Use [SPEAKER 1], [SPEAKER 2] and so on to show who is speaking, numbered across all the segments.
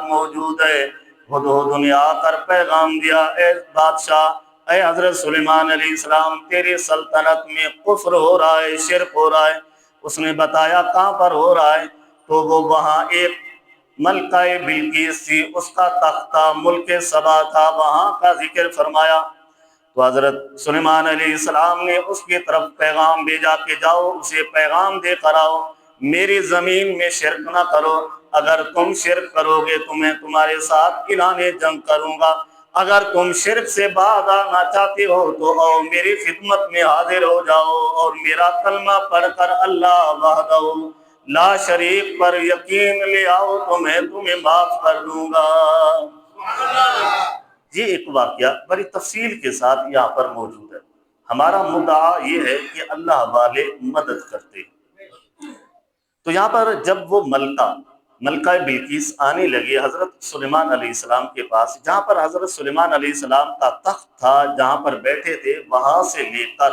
[SPEAKER 1] موجود ہے۔ ہدہد نے آ کر پیغام دیا، اے بادشاہ، اے حضرت سلیمان علیہ السلام، تیری سلطنت میں کفر ہو رہا ہے، شرک ہو رہا ہے۔ اس نے بتایا کہاں پر ہو رہا ہے، تو وہ وہاں ایک ملکہ بلقیس تھی، اس کا تخت تھا، ملک سبا تھا، وہاں کا ذکر فرمایا۔ تو حضرت سلیمان علیہ السلام نے اس کی طرف پیغام بھیجا کہ جاؤ اسے پیغام دے کر آؤ، میری زمین میں شرک نہ کرو، اگر تم شرک کرو گے تو میں تمہارے ساتھ اعلان جنگ کروں گا، اگر تم شرک سے باز آنا چاہتے ہو تو آؤ میری خدمت میں حاضر ہو جاؤ اور میرا کلمہ پڑھ کر اللہ وحدہ لا شریک پر یقین لے آؤ تو میں تمہیں معاف کر دوں گا۔ یہ ایک واقعہ بڑی تفصیل کے ساتھ یہاں پر موجود ہے۔ ہمارا مدعا یہ ہے کہ اللہ والے مدد کرتے ہیں۔ تو یہاں پر جب وہ ملکہ بلقیس آنے لگی حضرت سلیمان علیہ السلام کے پاس، جہاں پر حضرت سلیمان علیہ السلام کا تخت تھا، جہاں پر بیٹھے تھے، وہاں سے لے کر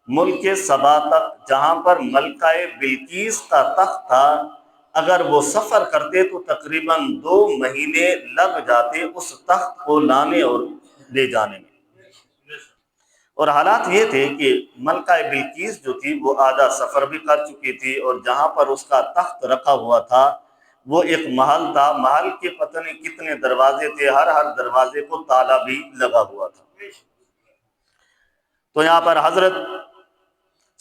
[SPEAKER 1] ملک سبا تک جہاں پر ملکہ بلقیس کا تخت تھا، اگر وہ سفر کرتے تو تقریباً 2 مہینے لگ جاتے اس تخت کو لانے اور لے جانے میں۔ اور حالات یہ تھے کہ ملکہ بلقیس جو تھی وہ آدھا سفر بھی کر چکی تھی، اور جہاں پر اس کا تخت رکھا ہوا تھا وہ ایک محل تھا، محل کے پتہ نہیں کتنے دروازے تھے، ہر دروازے کو تالا بھی لگا ہوا تھا۔ تو یہاں پر حضرت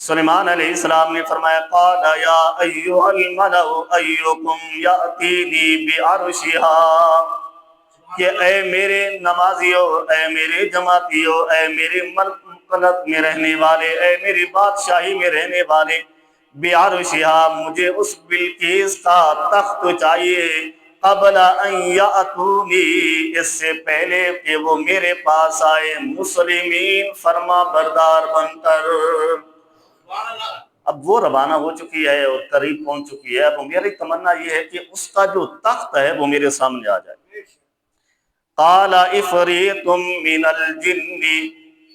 [SPEAKER 1] سلیمان علیہ السلام نے فرمایا قال یا ایھا الملأ ایکم یاتینی بعرشھا، کہ اے میرے نمازیو، اے میرے جماعتیو، اے میرے ملکت میں رہنے والے، اے میری بادشاہی میں رہنے والے، بعرشھا، مجھے اس بلقیس کا تخت چاہیے، قبل ان یاتونی، اس سے پہلے کہ وہ میرے پاس آئے، مسلمین، فرما بردار بن کر۔ اب وہ روانہ ہو چکی ہے اور قریب پہنچ چکی ہے، اب میری تمنا یہ ہے کہ اس کا جو تخت ہے وہ میرے سامنے آ جائے۔ قال عفریت من الجن،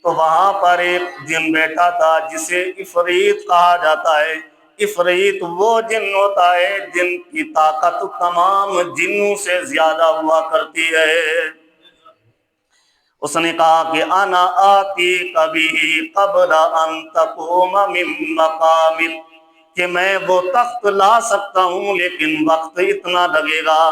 [SPEAKER 1] تو وہاں پر ایک جن بیٹھا تھا جسے عفریت کہا جاتا ہے۔ عفریت وہ جن ہوتا ہے جن کی طاقت تمام جنوں سے زیادہ ہوا کرتی ہے۔ اس نے کہا کہ انا آتی کبھی قبل ان تقوم من مقامک، کہ میں وہ تخت لا سکتا ہوں لیکن وقت اتنا لگے گا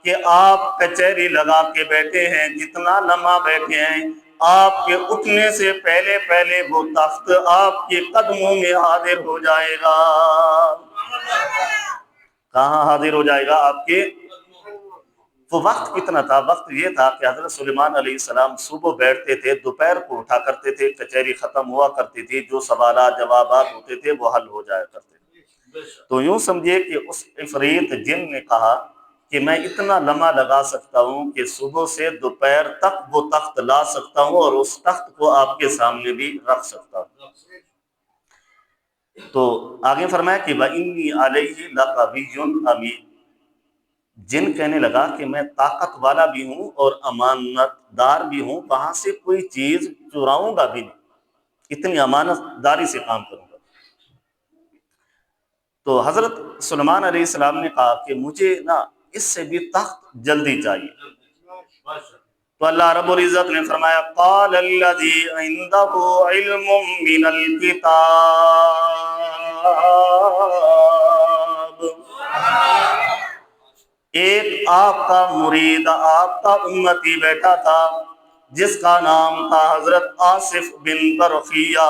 [SPEAKER 1] کہ آپ کچہری لگا کے بیٹھے ہیں، جتنا لمحہ بیٹھے ہیں، آپ کے اٹھنے سے پہلے پہلے وہ تخت آپ کے قدموں میں حاضر ہو جائے گا۔ کہاں حاضر ہو جائے گا؟ آپ کے۔ وہ وقت کتنا تھا؟ وقت یہ تھا کہ حضرت سلیمان علیہ السلام صبح بیٹھتے تھے، دوپہر کو اٹھا کرتے تھے، کچہری ختم ہوا کرتی تھی، جو سوالات جوابات ہوتے تھے وہ حل ہو جایا کرتے تھے۔ تو یوں سمجھے کہ اس عفریت جن نے کہا کہ میں اتنا لمحہ لگا سکتا ہوں کہ صبح سے دوپہر تک وہ تخت لا سکتا ہوں اور اس تخت کو آپ کے سامنے بھی رکھ سکتا ہوں۔ تو آگے فرمایا کہ وَإِنِّي عَلَيْهِ لَقَوِيٌّ أَمِينٌ، جن کہنے لگا کہ میں طاقت والا بھی ہوں اور امانت دار بھی ہوں، وہاں سے کوئی چیز چراؤں گا بھی نہیں، اتنی امانت داری سے کام کروں گا۔ تو حضرت سلیمان علیہ السلام نے کہا کہ مجھے نا اس سے بھی تخت جلدی چاہیے۔ تو اللہ رب العزت نے فرمایا قال الذی عندہ علم من الکتاب، ایک آپ کا مرید، آپ کا امتی بیٹھا تھا جس کا نام تھا حضرت آصف بن برقیہ،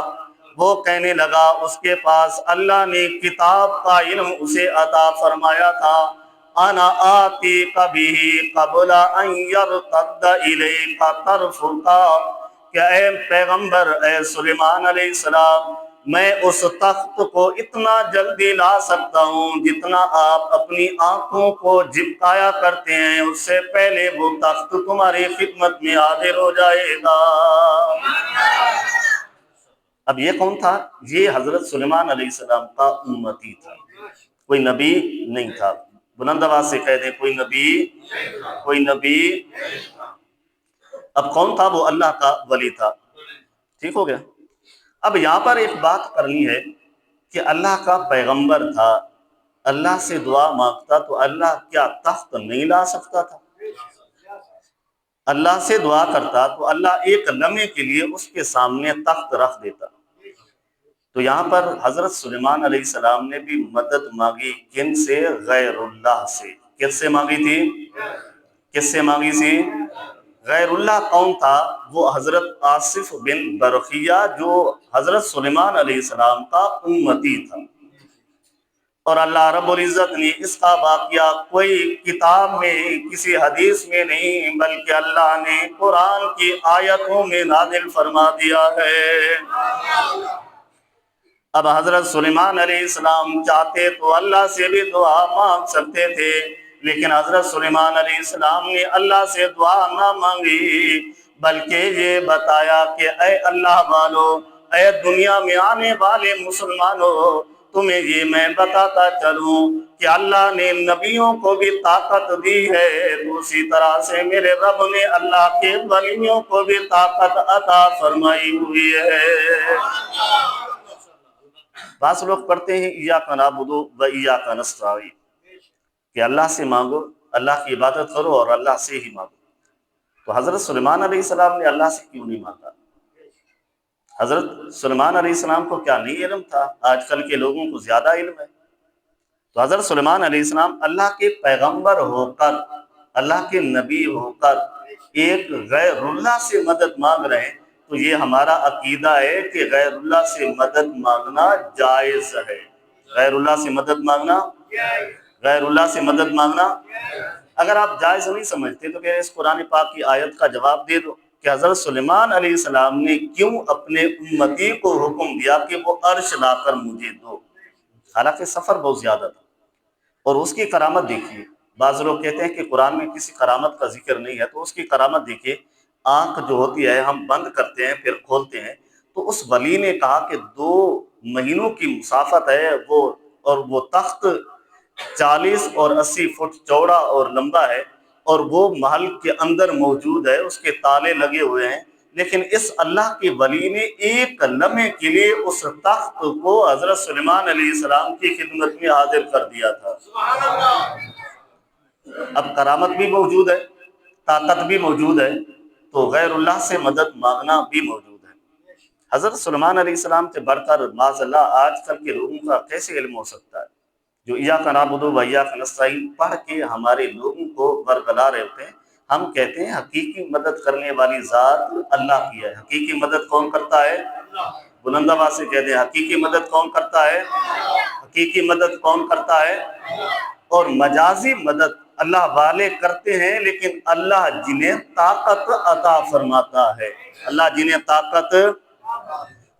[SPEAKER 1] وہ کہنے لگا اس کے پاس اللہ نے کتاب کا علم اسے عطا فرمایا تھا، انا آتی کبھی قبل ان یرتد الیک طرفک، کہ اے پیغمبر، اے سلیمان علیہ السلام، میں اس تخت کو اتنا جلدی لا سکتا ہوں جتنا آپ اپنی آنکھوں کو جھپکایا کرتے ہیں، اس سے پہلے وہ تخت تمہاری خدمت میں حاضر ہو جائے گا۔ اب یہ کون تھا؟ یہ حضرت سلیمان علیہ السلام کا امتی تھا، کوئی نبی نہیں تھا۔ بلند آواز سے کہہ دیں کوئی نبی۔ اب کون تھا؟ وہ اللہ کا ولی تھا۔ ٹھیک ہو گیا؟ اب یہاں پر ایک بات کرنی ہے کہ اللہ کا پیغمبر تھا، اللہ سے دعا مانگتا تو اللہ کیا تخت نہیں لا سکتا تھا؟ اللہ سے دعا کرتا تو اللہ ایک لمحے کے لیے اس کے سامنے تخت رکھ دیتا۔ تو یہاں پر حضرت سلیمان علیہ السلام نے بھی مدد مانگی، کن سے؟ غیر اللہ سے۔ کس سے مانگی تھی؟ کس سے مانگی تھی؟ غیر اللہ کون تھا؟ وہ حضرت آصف بن برقیہ، جو حضرت سلیمان علیہ السلام کا امتی تھا۔ اور اللہ رب العزت نے اس کا واقعہ کوئی کتاب میں، کسی حدیث میں نہیں، بلکہ اللہ نے قرآن کی آیتوں میں نازل فرما دیا ہے۔ اب حضرت سلیمان علیہ السلام چاہتے تو اللہ سے بھی دعا مانگ سکتے تھے، لیکن حضرت سلیمان علیہ السلام نے اللہ سے دعا نہ مانگی، بلکہ یہ بتایا کہ اے اللہ والو، اے دنیا میں آنے والے مسلمانوں، تمہیں یہ میں بتاتا چلوں کہ اللہ نے نبیوں کو بھی طاقت دی ہے، تو اسی طرح سے میرے رب نے اللہ کے ولیوں کو بھی طاقت عطا فرمائی ہوئی ہے۔ بعض لوگ پڑھتے ہیں ایاک نعبد و ایاک نستعین، کہ اللہ سے مانگو، اللہ کی عبادت کرو اور اللہ سے ہی مانگو۔ تو حضرت سلیمان علیہ السلام نے اللہ سے کیوں نہیں مانگا؟ حضرت سلیمان علیہ السلام کو کیا نہیں علم تھا؟ آج کل کے لوگوں کو زیادہ علم ہے۔ تو حضرت سلیمان علیہ السلام اللہ کے پیغمبر ہو کر، اللہ کے نبی ہو کر ایک غیر اللہ سے مدد مانگ رہے ہیں، تو یہ ہمارا عقیدہ ہے کہ غیر اللہ سے مدد مانگنا جائز ہے۔ غیر اللہ سے مدد مانگنا، غیر اللہ سے مدد مانگنا، اگر آپ جائز نہیں سمجھتے تو پھر اس قرآن پاک کی آیت کا جواب دے دو کہ حضرت سلیمان علیہ السلام نے کیوں اپنے امتی کو حکم دیا کہ وہ عرش لا کر مجھے دو، حالانکہ سفر بہت زیادہ تھا۔ اور اس کی کرامت دیکھیے، بعض لوگ کہتے ہیں کہ قرآن میں کسی کرامت کا ذکر نہیں ہے، تو اس کی کرامت دیکھیے، آنکھ جو ہوتی ہے ہم بند کرتے ہیں پھر کھولتے ہیں، تو اس ولی نے کہا کہ 2 مہینوں کی مسافت ہے وہ، اور وہ تخت 40 اور 80 فٹ چوڑا اور لمبا ہے، اور وہ محل کے اندر موجود ہے، اس کے تالے لگے ہوئے ہیں، لیکن اس اللہ کے ولی نے ایک لمحے کے لیے اس تخت کو حضرت سلیمان علیہ السلام کی خدمت میں حاضر کر دیا تھا۔ اب کرامت بھی موجود ہے، طاقت بھی موجود ہے، تو غیر اللہ سے مدد مانگنا بھی موجود ہے۔ حضرت سلیمان علیہ السلام سے بڑھ کر معاذ اللہ آج کل کے لوگوں کا کیسے علم ہو سکتا ہے؟ جو ایاک نعبد و ایاک نستعین پڑھ کے ہمارے لوگوں کو برگلا رہے ہوتے ہیں۔ ہم کہتے ہیں حقیقی مدد کرنے والی ذات اللہ کی ہے۔ حقیقی مدد کون کرتا ہے؟ بلند آواز سے کہتے ہیں، حقیقی مدد کون کرتا ہے؟ حقیقی مدد کون کرتا ہے؟ اور مجازی مدد اللہ والے کرتے ہیں، لیکن اللہ جنہیں طاقت عطا فرماتا ہے، اللہ جنہیں طاقت،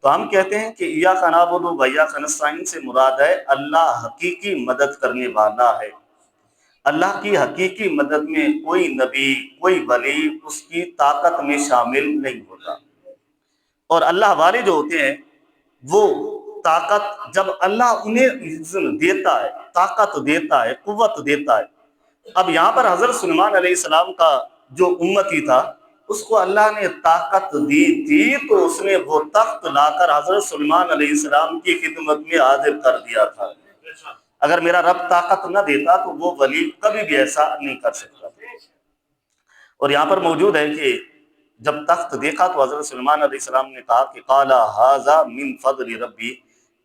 [SPEAKER 1] تو ہم کہتے ہیں کہ ایاک نعبد و ایاک نستعین سے مراد ہے اللہ حقیقی مدد کرنے والا ہے۔ اللہ کی حقیقی مدد میں کوئی نبی، کوئی ولی اس کی طاقت میں شامل نہیں ہوتا۔ اور اللہ والے جو ہوتے ہیں وہ طاقت، جب اللہ انہیں دیتا ہے، طاقت دیتا ہے، قوت دیتا ہے۔ اب یہاں پر حضرت سلیمان علیہ السلام کا جو امتی تھا، اس کو اللہ نے طاقت دی تھی، تو اس نے وہ تخت لا کر حضرت سلیمان علیہ السلام کی خدمت میں حاضر کر دیا تھا۔ اگر میرا رب طاقت نہ دیتا تو وہ ولی کبھی بھی ایسا نہیں کر سکتا۔ اور یہاں پر موجود ہے کہ جب تخت دیکھا تو حضرت سلیمان علیہ السلام نے کہا کہ قال ھذا من فضل ربی،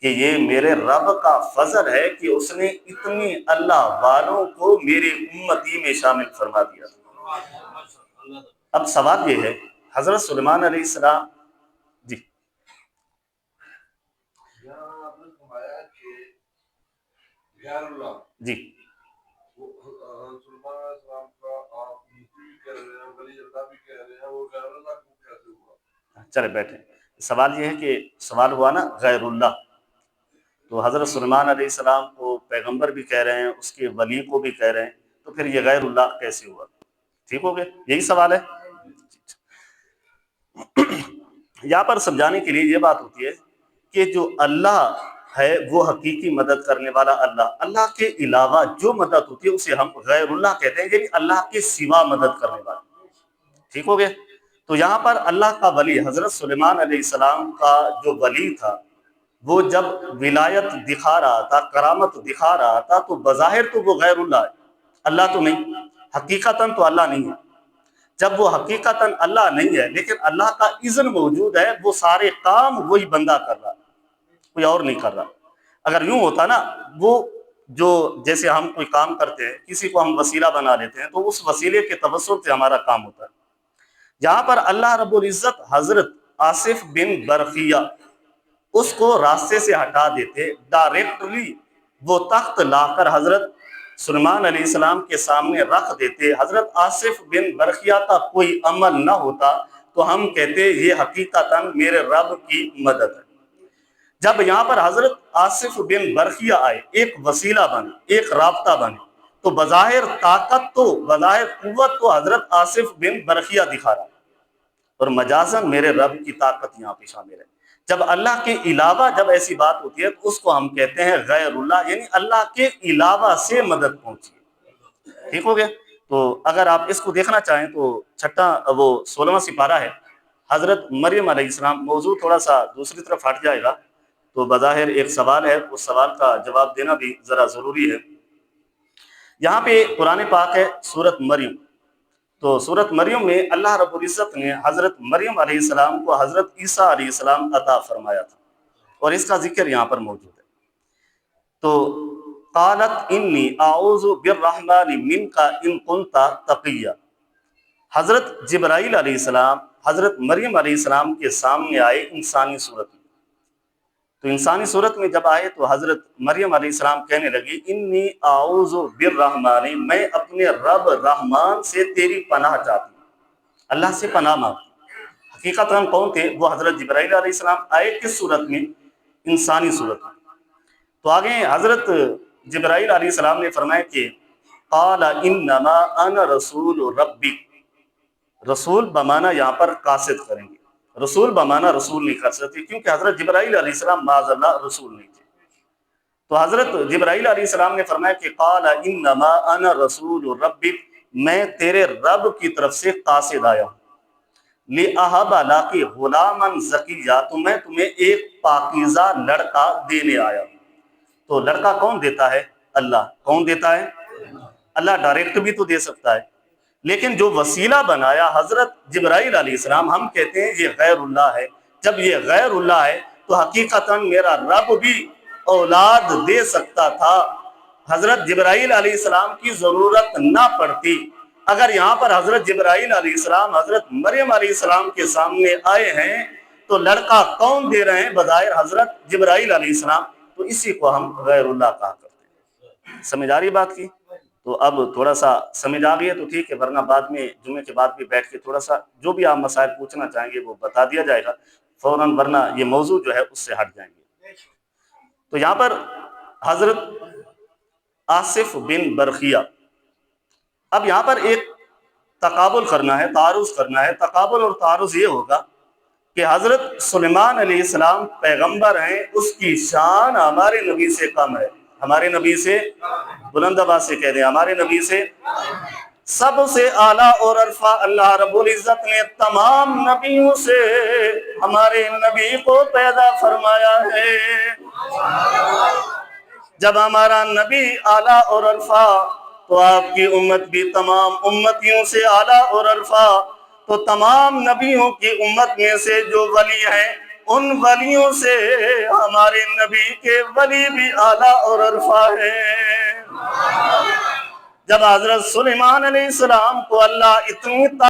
[SPEAKER 1] کہ یہ میرے رب کا فضل ہے کہ اس نے اتنی اللہ والوں کو میرے امتی میں شامل فرما دیا۔ اب سوال یہ ہے، حضرت سلیمان علیہ السلام، جی جی چلے بیٹھے، سوال یہ ہے کہ سوال ہوا نا غیر اللہ، تو حضرت سلیمان علیہ السلام کو پیغمبر بھی کہہ رہے ہیں، اس کے ولی کو بھی کہہ رہے ہیں، تو پھر یہ غیر اللہ کیسے ہوا؟ ٹھیک ہو گیا، یہی سوال ہے۔ یہاں پر سمجھانے کے لیے یہ بات ہوتی ہے کہ جو اللہ ہے وہ حقیقی مدد کرنے والا اللہ، اللہ کے علاوہ جو مدد ہوتی ہے اسے ہم غیر اللہ کہتے ہیں، یعنی اللہ کے سوا مدد کرنے والا۔ ٹھیک ہو گیا؟ تو یہاں پر اللہ کا ولی، حضرت سلیمان علیہ السلام کا جو ولی تھا، وہ جب ولایت دکھا رہا تھا، کرامت دکھا رہا تھا، تو بظاہر تو وہ غیر اللہ ہے، اللہ تو نہیں، حقیقتاً تو اللہ نہیں ہے۔ جب وہ حقیقتاً اللہ نہیں ہے لیکن اللہ کا اذن موجود ہے، وہ سارے کام وہی بندہ کر رہا، کوئی اور نہیں کر رہا۔ اگر یوں ہوتا نا، وہ جو جیسے ہم کوئی کام کرتے ہیں، کسی کو ہم وسیلہ بنا لیتے ہیں تو اس وسیلے کے توسط سے ہمارا کام ہوتا ہے۔ جہاں پر اللہ رب العزت حضرت آصف بن برقیہ اس کو راستے سے ہٹا دیتے، ڈائریکٹلی وہ تخت لا کر حضرت سلیمان علیہ السلام کے سامنے رکھ دیتے، حضرت آصف بن برقیہ کا کوئی عمل نہ ہوتا، تو ہم کہتے یہ حقیقتاً میرے رب کی مدد ہے۔ جب یہاں پر حضرت آصف بن برقیہ آئے، ایک وسیلہ بنے، ایک رابطہ بنے، تو بظاہر طاقت تو، بظاہر قوت تو حضرت آصف بن برقیہ دکھا رہا، اور مجازن میرے رب کی طاقت یہاں پہ شامل ہے۔ جب اللہ کے علاوہ جب ایسی بات ہوتی ہے تو اس کو ہم کہتے ہیں غیر اللہ، یعنی اللہ کے علاوہ سے مدد پہنچی ہے۔ ٹھیک ہو گیا؟ تو اگر آپ اس کو دیکھنا چاہیں تو چھٹا وہ 16واں سپارہ ہے، حضرت مریم علیہ السلام، موضوع تھوڑا سا دوسری طرف ہٹ جائے گا، تو بظاہر ایک سوال ہے، اس سوال کا جواب دینا بھی ذرا ضروری ہے۔ یہاں پہ قرآن پاک ہے سورت مریم، تو سورت مریم میں اللہ رب العزت نے حضرت مریم علیہ السلام کو حضرت عیسیٰ علیہ السلام عطا فرمایا تھا، اور اس کا ذکر یہاں پر موجود ہے۔ تو قالت انی اعوذ بالرحمن منک ان کنت تقیہ، حضرت جبرائیل علیہ السلام حضرت مریم علیہ السلام کے سامنے آئے انسانی صورت میں، تو انسانی صورت میں جب آئے تو حضرت مریم علیہ السلام کہنے لگی انی اعوذ بالرحمن، میں اپنے رب رحمان سے تیری پناہ چاہتی ہوں، اللہ سے پناہ مانگتی ہوں۔ حقیقتاً کون تھے وہ؟ حضرت جبرائیل علیہ السلام آئے کس صورت میں؟ انسانی صورت میں۔ تو آگے حضرت جبرائیل علیہ السلام نے فرمایا کہ قال انما انا رسول ربک، رسول بمانا یہاں پر قاصد کریں گے، رسول بمانا رسول نہیں کر سکتے، کیونکہ حضرت جبرائیل علیہ السلام معاذ اللہ رسول نہیں تھے۔ تو حضرت جبرائیل علیہ السلام نے فرمایا کہ قال انما انا رسول ربک، میں تیرے رب کی طرف سے قاصد آیا ہوں، لِأَهَبَ لَكِ غُلَامًا زَكِيًّا، تو میں تمہیں ایک پاکیزہ لڑکا دینے آیا ہوں۔ تو لڑکا کون دیتا ہے؟ اللہ۔ کون دیتا ہے؟ اللہ ڈائریکٹ بھی تو دے سکتا ہے، لیکن جو وسیلہ بنایا حضرت جبرائیل علیہ السلام، ہم کہتے ہیں یہ غیر اللہ ہے۔ جب یہ غیر اللہ ہے تو حقیقتاً میرا رب بھی اولاد دے سکتا تھا، حضرت جبرائیل علیہ السلام کی ضرورت نہ پڑتی۔ اگر یہاں پر حضرت جبرائیل علیہ السلام حضرت مریم علیہ السلام کے سامنے آئے ہیں تو لڑکا کون دے رہے ہیں؟ بظاہر حضرت جبرائیل علیہ السلام، تو اسی کو ہم غیر اللہ کہا کرتے ہیں۔ سمجھ آ رہی بات کی؟ تو اب تھوڑا سا سمجھ آ گئی ہے تو ٹھیک ہے، ورنہ بعد میں جمعے کے بعد بھی بیٹھ کے تھوڑا سا جو بھی آپ مسائل پوچھنا چاہیں گے وہ بتا دیا جائے گا فوراً، ورنہ یہ موضوع جو ہے اس سے ہٹ جائیں گے۔ تو یہاں پر حضرت آصف بن برقیہ، اب یہاں پر ایک تقابل کرنا ہے، تعارض کرنا ہے۔ تقابل اور تعارض یہ ہوگا کہ حضرت سلیمان علیہ السلام پیغمبر ہیں، اس کی شان ہمارے نبی سے کم ہے، ہمارے نبی سے، بلند آواز سے کہہ دیں، ہمارے نبی سے سب سے اعلیٰ اور عرفہ اللہ رب العزت نے تمام نبیوں سے ہمارے نبی کو پیدا فرمایا ہے۔ جب ہمارا نبی اعلیٰ اور عرفہ تو آپ کی امت بھی تمام امتیوں سے اعلیٰ اور عرفہ، تو تمام نبیوں کی امت میں سے جو ولی ہیں ان ولیوں سے ہمارے نبی کے ولی بھی اعلیٰ اور عرفہ ہیں۔ جب حضرت سلیمان علیہ السلام کو اللہ اتنی